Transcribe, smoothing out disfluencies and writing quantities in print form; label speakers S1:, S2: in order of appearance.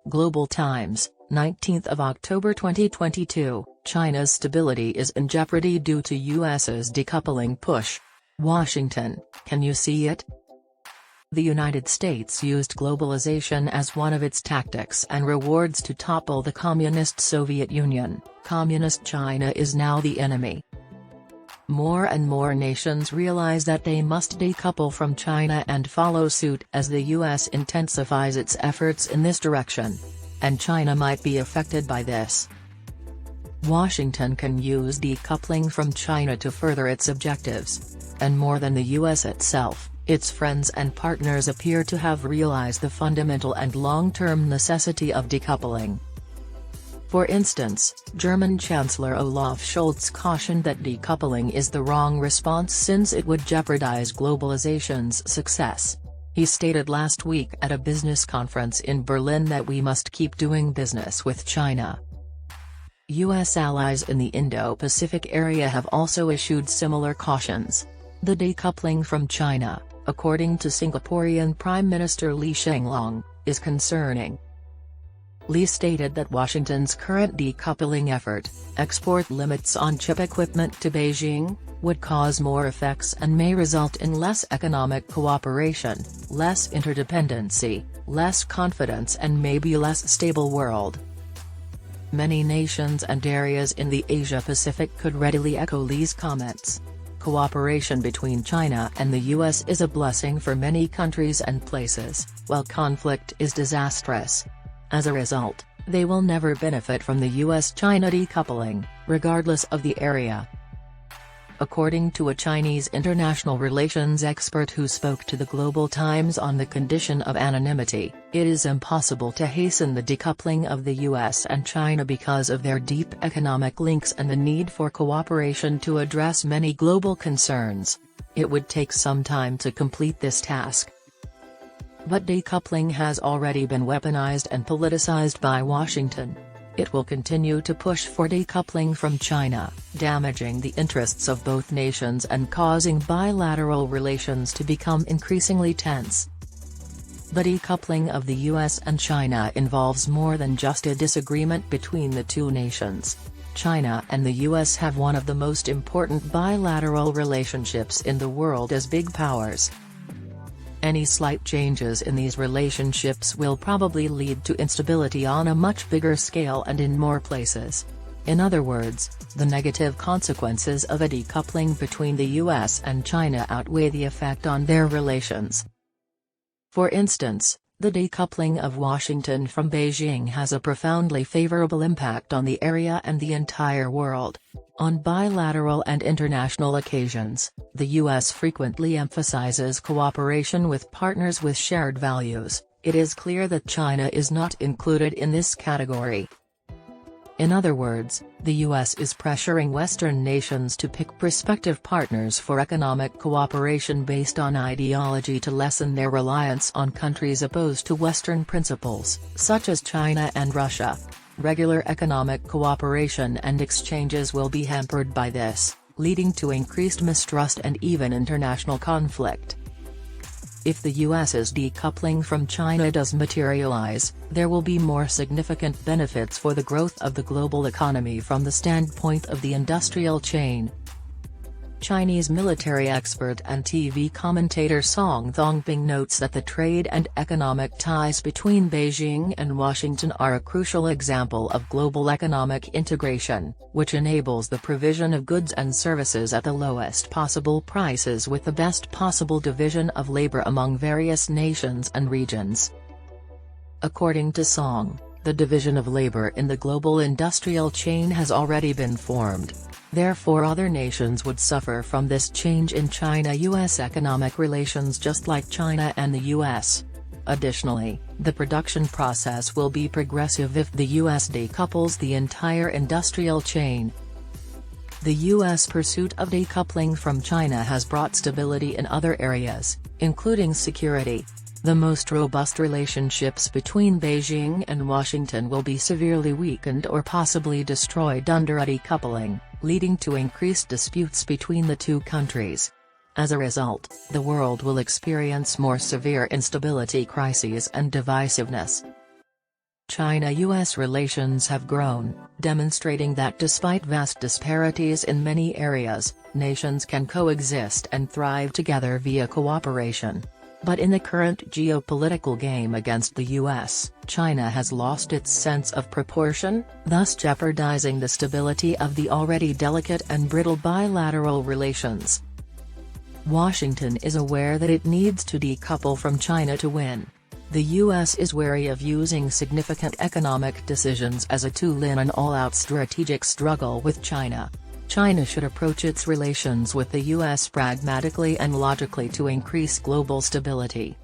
S1: Global Times, 19th of October 2022, China's stability is in jeopardy due to US's decoupling push. Washington, can you see it? The United States used globalization as one of its tactics and rewards to topple the communist Soviet Union. Communist China is now the enemy. More and more nations realize that they must decouple from China and follow suit as the US intensifies its efforts in this direction. And China might be affected by this. Washington can use decoupling from China to further its objectives. And more than the US itself, its friends and partners appear to have realized the fundamental and long-term necessity of decoupling. For instance, German Chancellor Olaf Scholz cautioned that decoupling is the wrong response since it would jeopardize globalization's success. He stated last week at a business conference in Berlin that we must keep doing business with China. U.S. allies in the Indo-Pacific area have also issued similar cautions. The decoupling from China, according to Singaporean Prime Minister Lee Hsien Loong, is concerning. Lee stated that Washington's current decoupling effort, export limits on chip equipment to Beijing, would cause more effects and may result in less economic cooperation, less interdependency, less confidence and maybe less stable world. Many nations and areas in the Asia-Pacific could readily echo Lee's comments. Cooperation between China and the US is a blessing for many countries and places, while conflict is disastrous. As a result, they will never benefit from the US-China decoupling, regardless of the area. According to a Chinese international relations expert who spoke to the Global Times on the condition of anonymity, it is impossible to hasten the decoupling of the US and China because of their deep economic links and the need for cooperation to address many global concerns. It would take some time to complete this task. But decoupling has already been weaponized and politicized by Washington. It will continue to push for decoupling from China, damaging the interests of both nations and causing bilateral relations to become increasingly tense. The decoupling of the US and China involves more than just a disagreement between the two nations. China and the US have one of the most important bilateral relationships in the world as big powers. Any slight changes in these relationships will probably lead to instability on a much bigger scale and in more places. In other words, the negative consequences of a decoupling between the US and China outweigh the effect on their relations. For instance, the decoupling of Washington from Beijing has a profoundly favorable impact on the area and the entire world. On bilateral and international occasions, the US frequently emphasizes cooperation with partners with shared values. It is clear that China is not included in this category. In other words, the US is pressuring Western nations to pick prospective partners for economic cooperation based on ideology to lessen their reliance on countries opposed to Western principles, such as China and Russia. Regular economic cooperation and exchanges will be hampered by this, leading to increased mistrust and even international conflict. If the US's decoupling from China does materialize, there will be more significant benefits for the growth of the global economy from the standpoint of the industrial chain. Chinese military expert and TV commentator Song Thongping notes that the trade and economic ties between Beijing and Washington are a crucial example of global economic integration, which enables the provision of goods and services at the lowest possible prices with the best possible division of labor among various nations and regions. According to Song, the division of labor in the global industrial chain has already been formed. Therefore other nations would suffer from this change in China-US economic relations just like China and the US. Additionally, the production process will be progressive if the US decouples the entire industrial chain. The US pursuit of decoupling from China has brought stability in other areas, including security. The most robust relationships between Beijing and Washington will be severely weakened or possibly destroyed under a decoupling, leading to increased disputes between the two countries. As a result, the world will experience more severe instability crises and divisiveness. China-US relations have grown, demonstrating that despite vast disparities in many areas, nations can coexist and thrive together via cooperation. But in the current geopolitical game against the US, China has lost its sense of proportion, thus jeopardizing the stability of the already delicate and brittle bilateral relations. Washington is aware that it needs to decouple from China to win. The US is wary of using significant economic decisions as a tool in an all-out strategic struggle with China. China should approach its relations with the US pragmatically and logically to increase global stability.